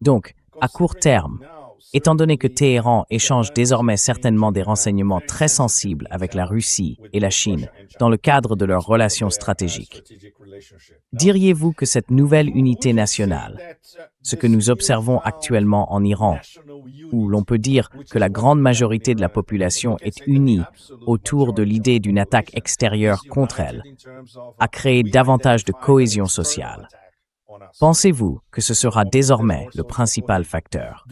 Donc, à court terme, étant donné que Téhéran échange désormais certainement des renseignements très sensibles avec la Russie et la Chine dans le cadre de leurs relations stratégiques, diriez-vous que cette nouvelle unité nationale, ce que nous observons actuellement en Iran, où l'on peut dire que la grande majorité de la population est unie autour de l'idée d'une attaque extérieure contre elle, a créé davantage de cohésion sociale? Pensez-vous que ce sera désormais le principal facteur?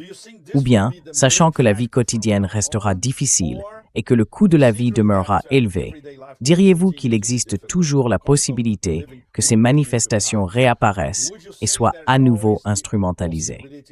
Ou bien, sachant que la vie quotidienne restera difficile et que le coût de la vie demeurera élevé, diriez-vous qu'il existe toujours la possibilité que ces manifestations réapparaissent et soient à nouveau instrumentalisées?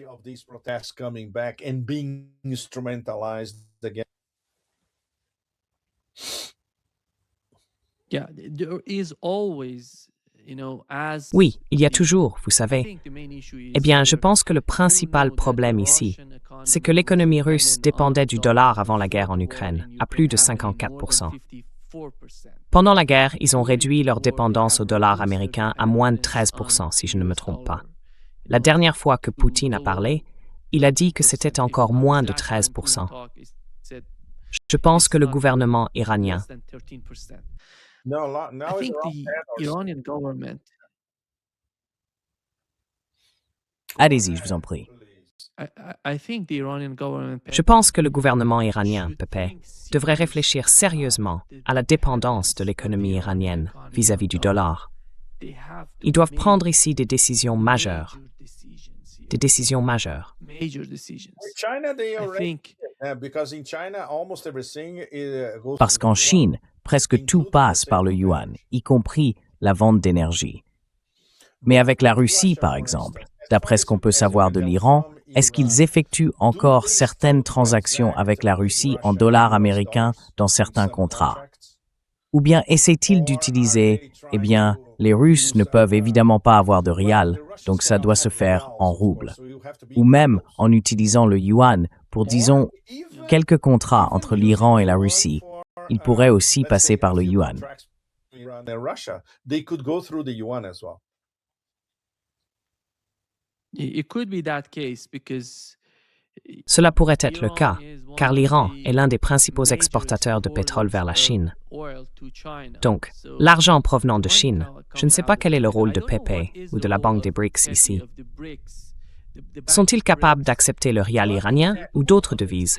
Oui, il y a toujours, vous savez. Eh bien, je pense que le principal problème ici, c'est que l'économie russe dépendait du dollar avant la guerre en Ukraine, à plus de 54%. Pendant la guerre, ils ont réduit leur dépendance au dollar américain à moins de 13%, si je ne me trompe pas. La dernière fois que Poutine a parlé, il a dit que c'était encore moins de 13%. Je pense que le gouvernement iranien Allez-y, je vous en prie. Je pense que le gouvernement iranien, Pepe, devrait réfléchir sérieusement à la dépendance de l'économie iranienne vis-à-vis du dollar. Ils doivent prendre ici des décisions majeures. Des décisions majeures. Parce qu'en Chine, presque tout passe par le yuan, y compris la vente d'énergie. Mais avec la Russie, par exemple, d'après ce qu'on peut savoir de l'Iran, est-ce qu'ils effectuent encore certaines transactions avec la Russie en dollars américains dans certains contrats? Ou bien essaient-ils d'utiliser, les Russes ne peuvent évidemment pas avoir de rial, donc ça doit se faire en roubles. Ou même en utilisant le yuan pour, disons, quelques contrats entre l'Iran et la Russie. Ils pourraient aussi passer par le yuan. Cela pourrait être le cas, car l'Iran est l'un des principaux exportateurs de pétrole vers la Chine. Donc, l'argent provenant de Chine, je ne sais pas quel est le rôle de Pepe ou de la Banque des BRICS ici. Sont-ils capables d'accepter le rial iranien ou d'autres devises,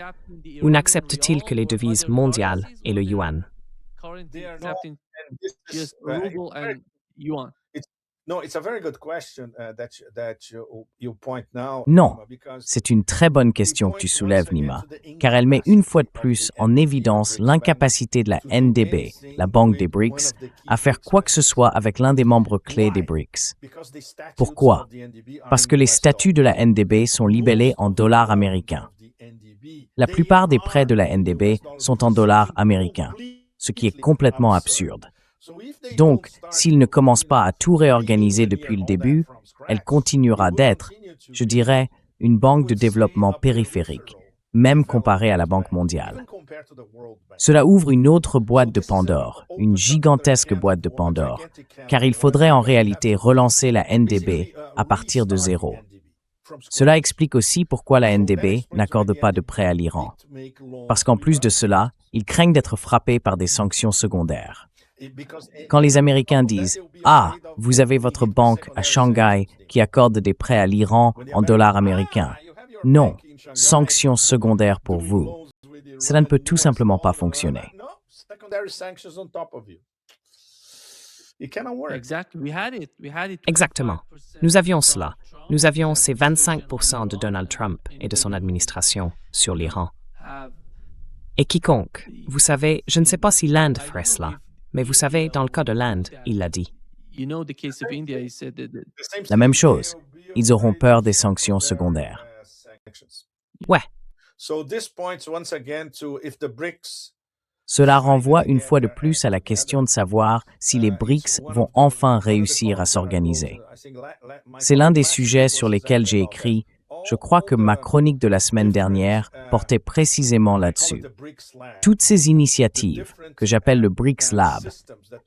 ou n'acceptent-ils que les devises mondiales et le yuan? Non, c'est une très bonne question que tu soulèves, Nima, car elle met une fois de plus en évidence l'incapacité de la NDB, la Banque des BRICS, à faire quoi que ce soit avec l'un des membres clés des BRICS. Pourquoi? Parce que les statuts de la NDB sont libellés en dollars américains. La plupart des prêts de la NDB sont en dollars américains, ce qui est complètement absurde. Donc, s'il ne commence pas à tout réorganiser depuis le début, elle continuera d'être, je dirais, une banque de développement périphérique, même comparée à la Banque mondiale. Cela ouvre une autre boîte de Pandore, une gigantesque boîte de Pandore, car il faudrait en réalité relancer la NDB à partir de zéro. Cela explique aussi pourquoi la NDB n'accorde pas de prêt à l'Iran. Parce qu'en plus de cela, ils craignent d'être frappés par des sanctions secondaires. Quand les Américains disent « Ah, vous avez votre banque à Shanghai qui accorde des prêts à l'Iran en dollars américains. » Non, sanctions secondaires pour vous. Cela ne peut tout simplement pas fonctionner. Exactement. Nous avions cela. Nous avions ces 25% de Donald Trump et de son administration sur l'Iran. Et quiconque, vous savez, je ne sais pas si l'Inde ferait cela, mais vous savez, dans le cas de l'Inde, il l'a dit. La même chose, ils auront peur des sanctions secondaires. Ouais. Cela renvoie une fois de plus à la question de savoir si les BRICS vont enfin réussir à s'organiser. C'est l'un des sujets sur lesquels j'ai écrit Je crois que ma chronique de la semaine dernière portait précisément là-dessus. Toutes ces initiatives, que j'appelle le BRICS Lab,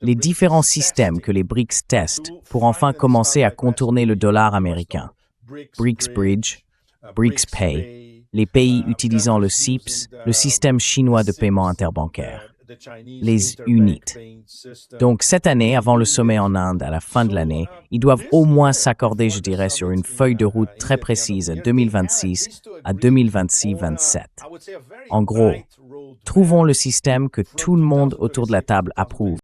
les différents systèmes que les BRICS testent pour enfin commencer à contourner le dollar américain, BRICS Bridge, BRICS Pay, les pays utilisant le CIPS, le système chinois de paiement interbancaire, les UNIT. Donc cette année, avant le sommet en Inde, à la fin de l'année, ils doivent au moins s'accorder, je dirais, sur une feuille de route très précise à 2026 à 2026-27. En gros, trouvons le système que tout le monde autour de la table approuve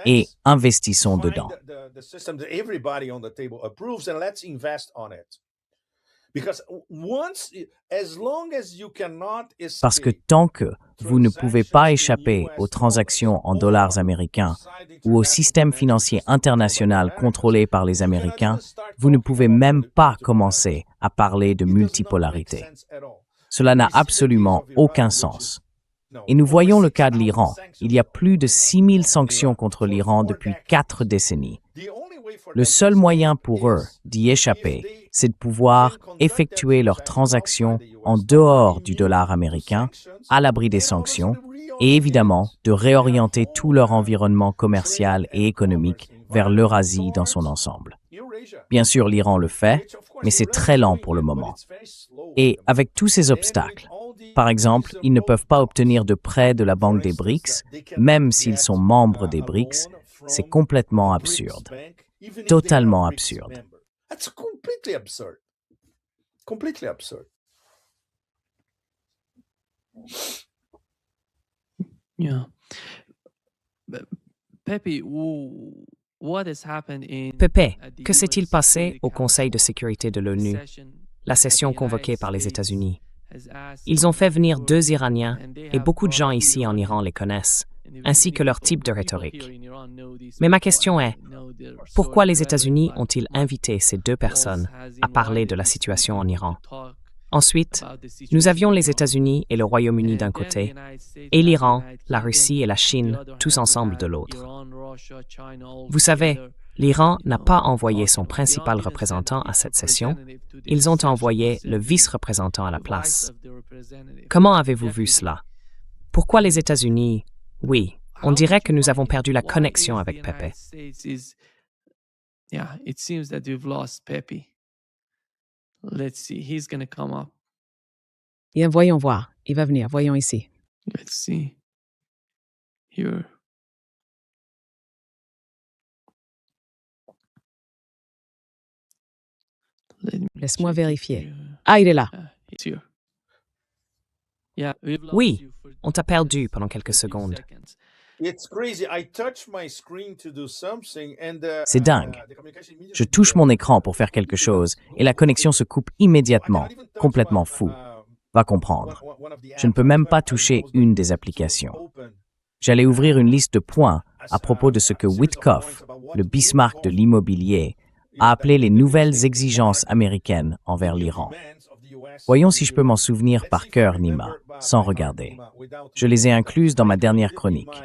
et investissons dedans. Parce que tant que vous ne pouvez pas échapper aux transactions en dollars américains ou au système financier international contrôlé par les Américains, vous ne pouvez même pas commencer à parler de multipolarité. Cela n'a absolument aucun sens. Et nous voyons le cas de l'Iran. Il y a plus de 6000 sanctions contre l'Iran depuis 4 décennies. Le seul moyen pour eux d'y échapper, c'est de pouvoir effectuer leurs transactions en dehors du dollar américain, à l'abri des sanctions, et évidemment de réorienter tout leur environnement commercial et économique vers l'Eurasie dans son ensemble. Bien sûr, l'Iran le fait, mais c'est très lent pour le moment. Et avec tous ces obstacles, par exemple, ils ne peuvent pas obtenir de prêts de la Banque des BRICS, même s'ils sont membres des BRICS, c'est complètement absurde. Totalement absurde. That's completely absurd. Completely absurd. Yeah. Pepe, Pepe, que s'est-il passé au Conseil de sécurité de l'ONU, la session convoquée par les États-Unis? Ils ont fait venir 2 Iraniens et beaucoup de gens ici en Iran les connaissent, ainsi que leur type de rhétorique. Mais ma question est, pourquoi les États-Unis ont-ils invité ces 2 personnes à parler de la situation en Iran? Ensuite, nous avions les États-Unis et le Royaume-Uni d'un côté, et l'Iran, la Russie et la Chine, tous ensemble de l'autre. Vous savez, l'Iran n'a pas envoyé son principal représentant à cette session, ils ont envoyé le vice-représentant à la place. Comment avez-vous vu cela? Pourquoi les États-Unis? Oui, on dirait que nous avons perdu la connexion avec Pepe. Yeah, it seems that we've lost Pepe. Let's see, he's going to come up. Bien, voyons voir. Il va venir. Voyons ici. Let's see. Here. Laisse-moi vérifier. Ah, il est là. It's here. Yeah, we've lost Oui, you for on t'a perdu pendant quelques a few secondes. seconds. It's crazy. I touch my screen to do something and C'est dingue. Je touche mon écran pour faire quelque chose et la connexion se coupe immédiatement. Complètement fou. Va comprendre. Je ne peux même pas toucher une des applications. J'allais ouvrir une liste de points à propos de ce que Witkoff, le Bismarck de l'immobilier, a appelé les nouvelles exigences américaines envers l'Iran. Voyons si je peux m'en souvenir par cœur, Nima, sans regarder. Je les ai incluses dans ma dernière chronique.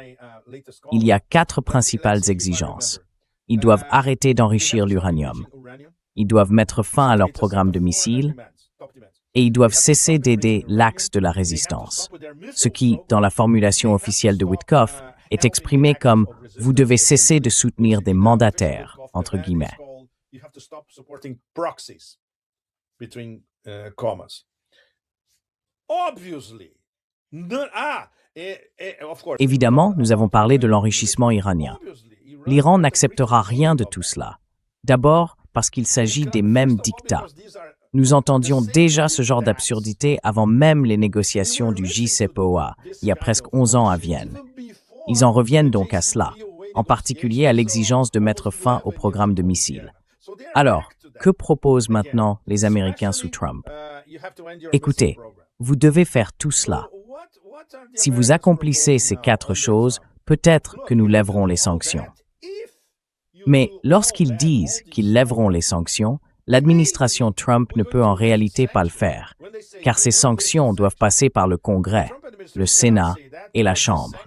Il y a 4 principales exigences. Ils doivent arrêter d'enrichir l'uranium. Ils doivent mettre fin à leur programme de missiles. Et ils doivent cesser d'aider l'axe de la résistance. Ce qui, dans la formulation officielle de Witkoff, est exprimé comme « vous devez cesser de soutenir des mandataires », entre guillemets. Évidemment, nous avons parlé de l'enrichissement iranien. L'Iran n'acceptera rien de tout cela. D'abord, parce qu'il s'agit des mêmes dictats. Nous entendions déjà ce genre d'absurdité avant même les négociations du JCPOA, il y a presque 11 ans à Vienne. Ils en reviennent donc à cela, en particulier à l'exigence de mettre fin au programme de missiles. Alors, que proposent maintenant les Américains sous Trump? Écoutez, vous devez faire tout cela. Si vous accomplissez ces 4 choses, peut-être que nous lèverons les sanctions. Mais lorsqu'ils disent qu'ils lèveront les sanctions, l'administration Trump ne peut en réalité pas le faire, car ces sanctions doivent passer par le Congrès, le Sénat et la Chambre,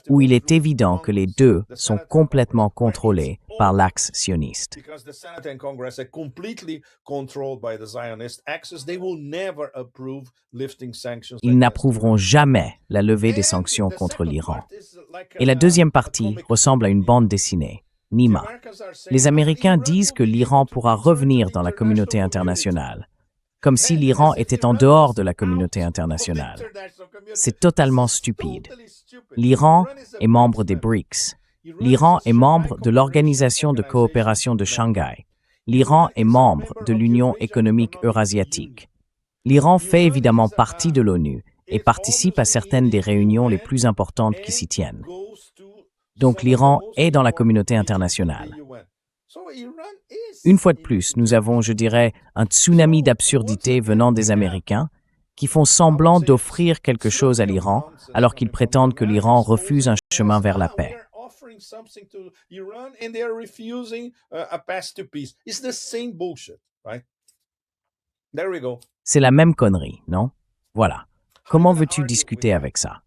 où il est évident que les deux sont complètement contrôlés par l'axe sioniste. Because the Senate and Congress are completely controlled by the Zionist axis, they will never approve lifting sanctions. Ils n'approuveront jamais la levée des sanctions contre l'Iran. Et la deuxième partie ressemble à une bande dessinée, Nima. Les Américains disent que l'Iran pourra revenir dans la communauté internationale, comme si l'Iran était en dehors de la communauté internationale. C'est totalement stupide. L'Iran est membre des BRICS. L'Iran est membre de l'Organisation de coopération de Shanghai. L'Iran est membre de l'Union économique eurasiatique. L'Iran fait évidemment partie de l'ONU et participe à certaines des réunions les plus importantes qui s'y tiennent. Donc l'Iran est dans la communauté internationale. Une fois de plus, nous avons, je dirais, un tsunami d'absurdité venant des Américains qui font semblant d'offrir quelque chose à l'Iran alors qu'ils prétendent que l'Iran refuse un chemin vers la paix. C'est la même connerie, non? Voilà. Comment veux-tu discuter avec ça?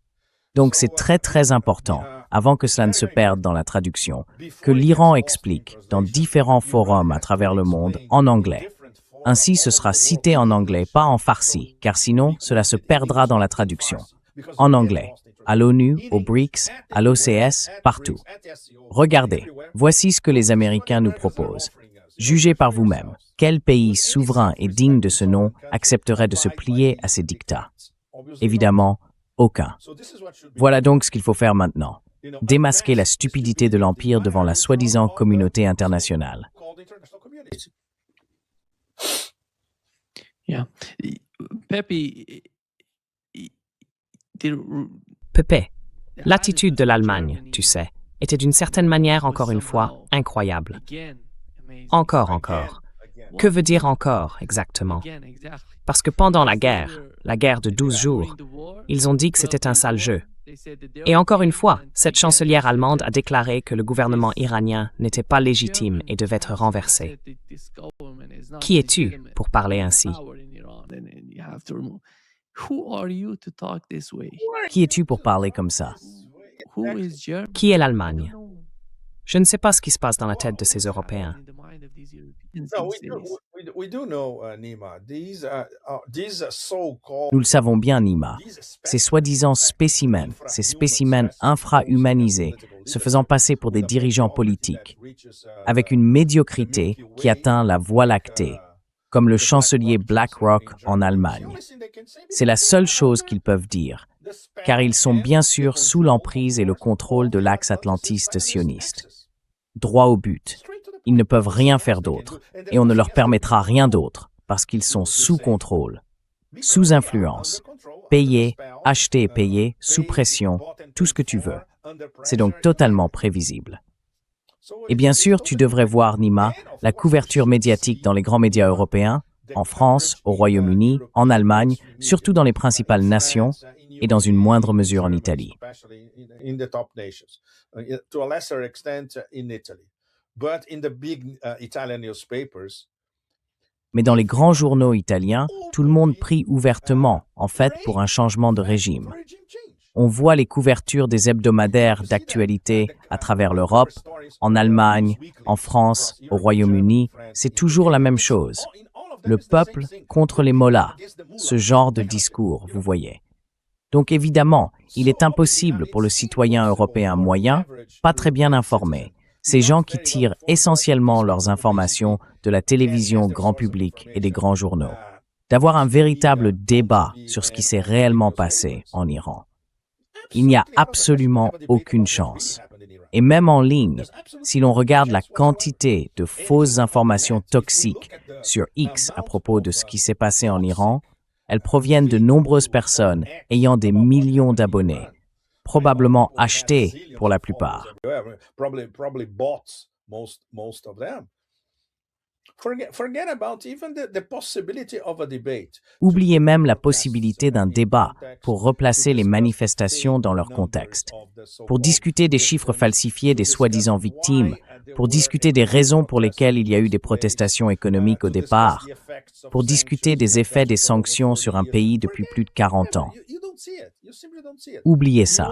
Donc c'est très très important, avant que cela ne se perde dans la traduction, que l'Iran explique dans différents forums à travers le monde en anglais. Ainsi ce sera cité en anglais, pas en farsi, car sinon cela se perdra dans la traduction. En anglais, à l'ONU, aux BRICS, à l'OCS, partout. Regardez, voici ce que les Américains nous proposent. Jugez par vous-même, quel pays souverain et digne de ce nom accepterait de se plier à ces dictats? Évidemment, aucun. Voilà donc ce qu'il faut faire maintenant. Démasquer la stupidité de l'Empire devant la soi-disant communauté internationale. Yeah. Pepe, Pepe, l'attitude de l'Allemagne, tu sais, était d'une certaine manière, encore une fois, incroyable. Encore. Que veut dire encore, exactement? Parce que pendant la guerre de 12 jours, ils ont dit que c'était un sale jeu. Et encore une fois, cette chancelière allemande a déclaré que le gouvernement iranien n'était pas légitime et devait être renversé. Qui es-tu pour parler ainsi? Qui es-tu pour parler comme ça? Qui est l'Allemagne? Je ne sais pas ce qui se passe dans la tête de ces Européens. Nous le savons bien, Nima. Ces soi-disant spécimens, ces spécimens infra-humanisés, se faisant passer pour des dirigeants politiques, avec une médiocrité qui atteint la voie lactée, comme le chancelier BlackRock en Allemagne. C'est la seule chose qu'ils peuvent dire, car ils sont bien sûr sous l'emprise et le contrôle de l'axe atlantiste sioniste. Droit au but. Ils ne peuvent rien faire d'autre, et on ne leur permettra rien d'autre, parce qu'ils sont sous contrôle, sous influence, payés, achetés et payés, sous pression, tout ce que tu veux. C'est donc totalement prévisible. Et bien sûr, tu devrais voir, Nima, la couverture médiatique dans les grands médias européens, en France, au Royaume-Uni, en Allemagne, surtout dans les principales nations, et dans une moindre mesure en Italie. Mais dans les grands journaux italiens, tout le monde prie ouvertement, en fait, pour un changement de régime. On voit les couvertures des hebdomadaires d'actualité à travers l'Europe, en Allemagne, en France, au Royaume-Uni, c'est toujours la même chose. Le peuple contre les mollahs, ce genre de discours, vous voyez. Donc évidemment, il est impossible pour le citoyen européen moyen, pas très bien informé, ces gens qui tirent essentiellement leurs informations de la télévision grand public et des grands journaux, d'avoir un véritable débat sur ce qui s'est réellement passé en Iran. Il n'y a absolument aucune chance. Et même en ligne, si l'on regarde la quantité de fausses informations toxiques sur X à propos de ce qui s'est passé en Iran, elles proviennent de nombreuses personnes ayant des millions d'abonnés, probablement achetés pour la plupart. Oubliez même la possibilité d'un débat pour replacer les manifestations dans leur contexte, pour discuter des chiffres falsifiés des soi-disant victimes, pour discuter des raisons pour lesquelles il y a eu des protestations économiques au départ, pour discuter des effets des sanctions sur un pays depuis plus de 40 ans. Oubliez ça.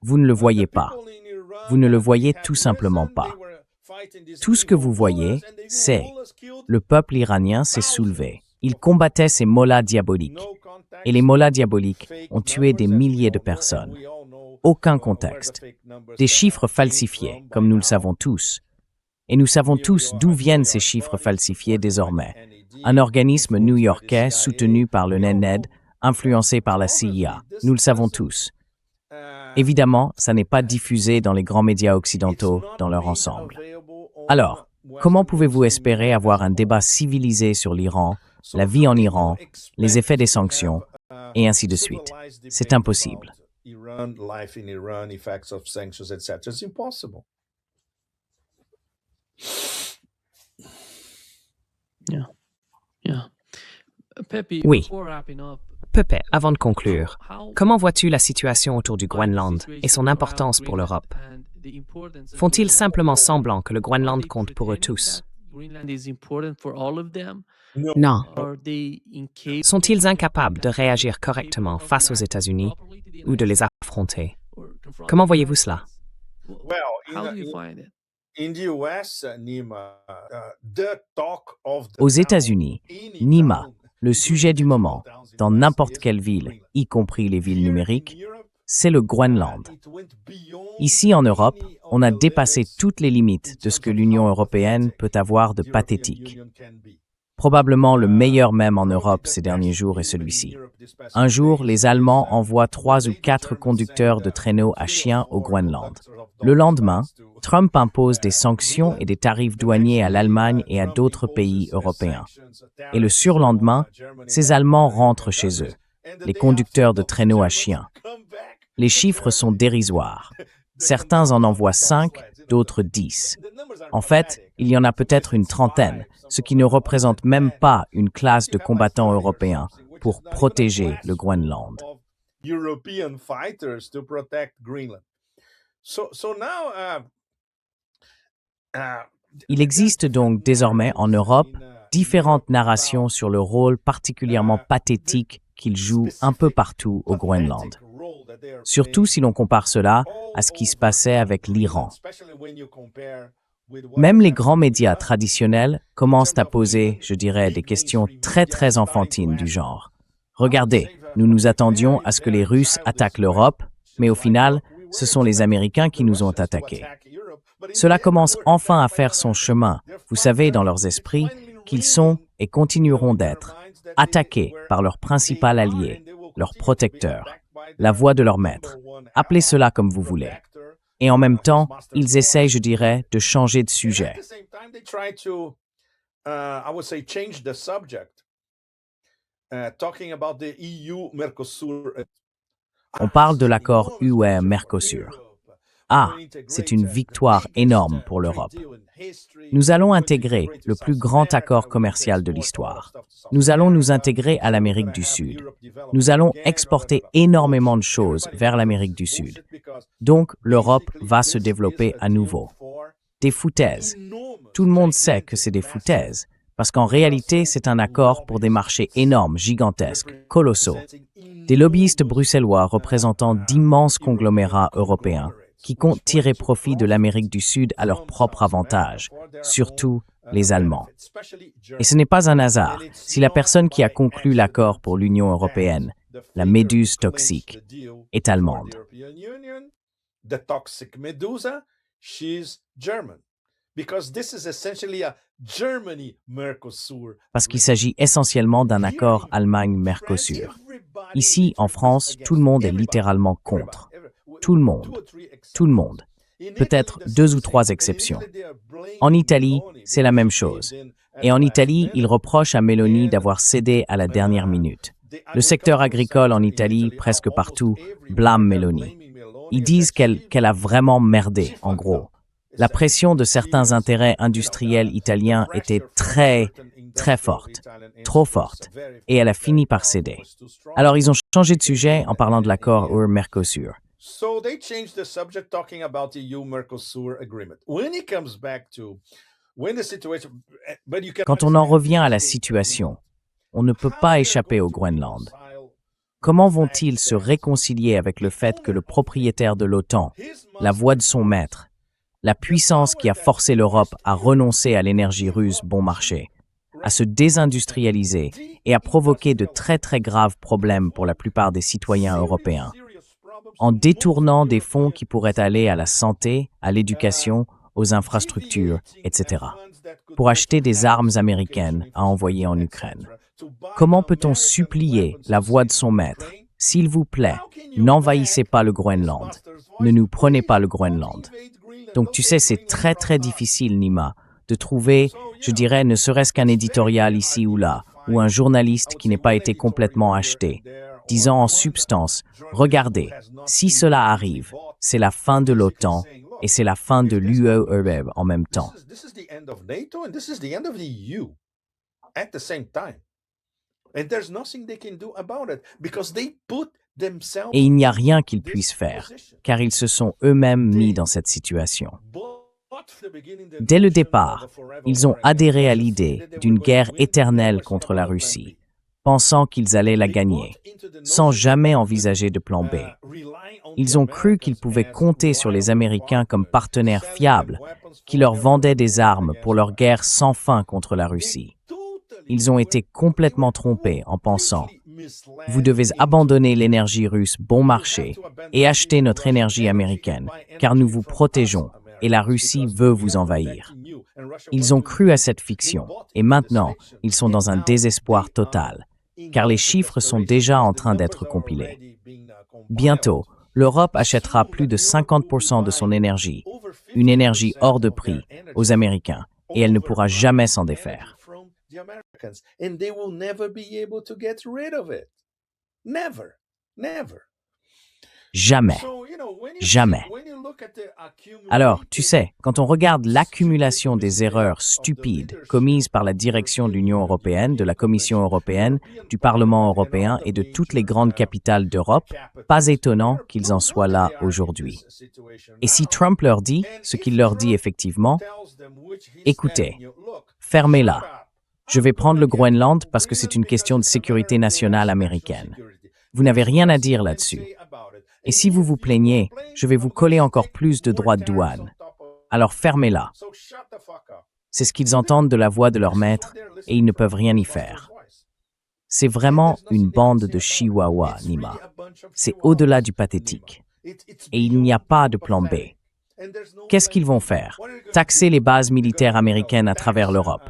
Vous ne le voyez pas. Vous ne le voyez tout simplement pas. Tout ce que vous voyez, c'est le peuple iranien s'est soulevé. Il combattait ces mollahs diaboliques. Et les mollahs diaboliques ont tué des milliers de personnes. Aucun contexte. Des chiffres falsifiés, comme nous le savons tous. Et nous savons tous d'où viennent ces chiffres falsifiés désormais. Un organisme new-yorkais soutenu par le NED, influencé par la CIA. Nous le savons tous. Évidemment, ça n'est pas diffusé dans les grands médias occidentaux dans leur ensemble. Alors, comment pouvez-vous espérer avoir un débat civilisé sur l'Iran, la vie en Iran, les effets des sanctions, et ainsi de suite? C'est impossible. Oui. Pepe, avant de conclure, comment vois-tu la situation autour du Groenland et son importance pour l'Europe? Font-ils simplement semblant que le Groenland compte pour eux tous? Non. Sont-ils incapables de réagir correctement face aux États-Unis ou de les affronter? Comment voyez-vous cela? Aux États-Unis, Nima, le sujet du moment, dans n'importe quelle ville, y compris les villes numériques, c'est le Groenland. Ici en Europe, on a dépassé toutes les limites de ce que l'Union européenne peut avoir de pathétique. Probablement le meilleur mème en Europe ces derniers jours est celui-ci. Un jour, les Allemands envoient 3 ou 4 conducteurs de traîneaux à chiens au Groenland. Le lendemain, Trump impose des sanctions et des tarifs douaniers à l'Allemagne et à d'autres pays européens. Et le surlendemain, ces Allemands rentrent chez eux, les conducteurs de traîneaux à chiens. Les chiffres sont dérisoires. Certains en envoient 5, d'autres 10. En fait, il y en a peut-être une trentaine, ce qui ne représente même pas une classe de combattants européens pour protéger le Groenland. Il existe donc désormais en Europe différentes narrations sur le rôle particulièrement pathétique qu'il joue un peu partout au Groenland. Surtout si l'on compare cela à ce qui se passait avec l'Iran. Même les grands médias traditionnels commencent à poser, je dirais, des questions très enfantines du genre. Regardez, nous nous attendions à ce que les Russes attaquent l'Europe, mais au final, ce sont les Américains qui nous ont attaqués. Cela commence enfin à faire son chemin, vous savez, dans leurs esprits, qu'ils sont et continueront d'être attaqués par leur principal allié, leur protecteur, la voix de leur maître. Appelez cela comme vous voulez. Et en même temps, ils essayent, je dirais, de changer de sujet. On parle de l'accord UE-Mercosur. Ah, c'est une victoire énorme pour l'Europe. Nous allons intégrer le plus grand accord commercial de l'histoire. Nous allons nous intégrer à l'Amérique du Sud. Nous allons exporter énormément de choses vers l'Amérique du Sud. Donc, l'Europe va se développer à nouveau. Des foutaises. Tout le monde sait que c'est des foutaises, parce qu'en réalité, c'est un accord pour des marchés énormes, gigantesques, colossaux. Des lobbyistes bruxellois représentant d'immenses conglomérats européens qui comptent tirer profit de l'Amérique du Sud à leur propre avantage, surtout les Allemands. Et ce n'est pas un hasard si la personne qui a conclu l'accord pour l'Union européenne, la méduse toxique, est allemande. Parce qu'il s'agit essentiellement d'un accord Allemagne-Mercosur. Ici, en France, tout le monde est littéralement contre. Tout le monde. Peut-être 2 ou 3 exceptions. En Italie, c'est la même chose. Et en Italie, ils reprochent à Meloni d'avoir cédé à la dernière minute. Le secteur agricole en Italie, presque partout, blâme Meloni. Ils disent qu'elle a vraiment merdé, en gros. La pression de certains intérêts industriels italiens était très forte, trop forte, et elle a fini par céder. Alors ils ont changé de sujet en parlant de l'accord UE-Mercosur. Quand on en revient à la situation, on ne peut pas échapper au Groenland. Comment vont-ils se réconcilier avec le fait que le propriétaire de l'OTAN, la voix de son maître, la puissance qui a forcé l'Europe à renoncer à l'énergie russe bon marché, à se désindustrialiser et à provoquer de très très graves problèmes pour la plupart des citoyens européens, en détournant des fonds qui pourraient aller à la santé, à l'éducation, aux infrastructures, etc., pour acheter des armes américaines à envoyer en Ukraine. Comment peut-on supplier la voix de son maître? S'il vous plaît, n'envahissez pas le Groenland. Ne nous prenez pas le Groenland. Donc tu sais, c'est très très difficile, Nima, de trouver, je dirais, ne serait-ce qu'un éditorial ici ou là, ou un journaliste qui n'ait pas été complètement acheté, disant en substance, regardez, si cela arrive, c'est la fin de l'OTAN et c'est la fin de l'UE en même temps. Et il n'y a rien qu'ils puissent faire, car ils se sont eux-mêmes mis dans cette situation. Dès le départ, ils ont adhéré à l'idée d'une guerre éternelle contre la Russie, pensant qu'ils allaient la gagner, sans jamais envisager de plan B. Ils ont cru qu'ils pouvaient compter sur les Américains comme partenaires fiables, qui leur vendaient des armes pour leur guerre sans fin contre la Russie. Ils ont été complètement trompés en pensant « Vous devez abandonner l'énergie russe bon marché et acheter notre énergie américaine, car nous vous protégeons et la Russie veut vous envahir. » Ils ont cru à cette fiction et maintenant, ils sont dans un désespoir total, car les chiffres sont déjà en train d'être compilés. Bientôt, l'Europe achètera plus de 50% de son énergie, une énergie hors de prix, aux Américains, et elle ne pourra jamais s'en défaire. Jamais. Jamais. Alors, tu sais, quand on regarde l'accumulation des erreurs stupides commises par la direction de l'Union européenne, de la Commission européenne, du Parlement européen et de toutes les grandes capitales d'Europe, pas étonnant qu'ils en soient là aujourd'hui. Et si Trump leur dit, ce qu'il leur dit effectivement, écoutez, fermez-la. Je vais prendre le Groenland parce que c'est une question de sécurité nationale américaine. Vous n'avez rien à dire là-dessus. Et si vous vous plaignez, je vais vous coller encore plus de droits de douane. Alors fermez-la. C'est ce qu'ils entendent de la voix de leur maître et ils ne peuvent rien y faire. C'est vraiment une bande de chihuahuas, Nima. C'est au-delà du pathétique. Et il n'y a pas de plan B. Qu'est-ce qu'ils vont faire? Taxer les bases militaires américaines à travers l'Europe.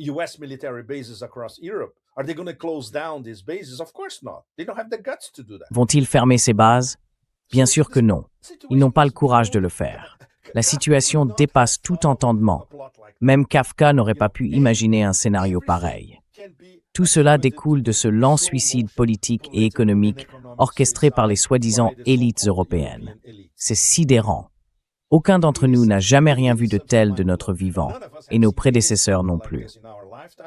US military bases across Europe. Are they going to close down these bases? Of course not. They don't have the guts to do that. Vont-ils fermer ces bases? Bien sûr que non. Ils n'ont pas le courage de le faire. La situation dépasse tout entendement. Même Kafka n'aurait pas pu imaginer un scénario pareil. Tout cela découle de ce lent suicide politique et économique orchestré par les soi-disant élites européennes. C'est sidérant. Aucun d'entre nous n'a jamais rien vu de tel de notre vivant, et nos prédécesseurs non plus.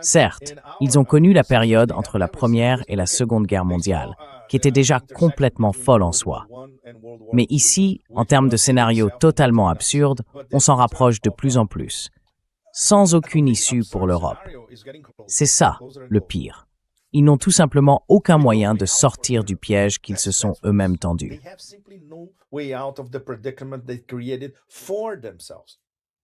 Certes, ils ont connu la période entre la Première et la Seconde Guerre mondiale, qui était déjà complètement folle en soi. Mais ici, en termes de scénario totalement absurde, on s'en rapproche de plus en plus, sans aucune issue pour l'Europe. C'est ça, le pire. Ils n'ont tout simplement aucun moyen de sortir du piège qu'ils se sont eux-mêmes tendus. Way out of the predicament they created for themselves.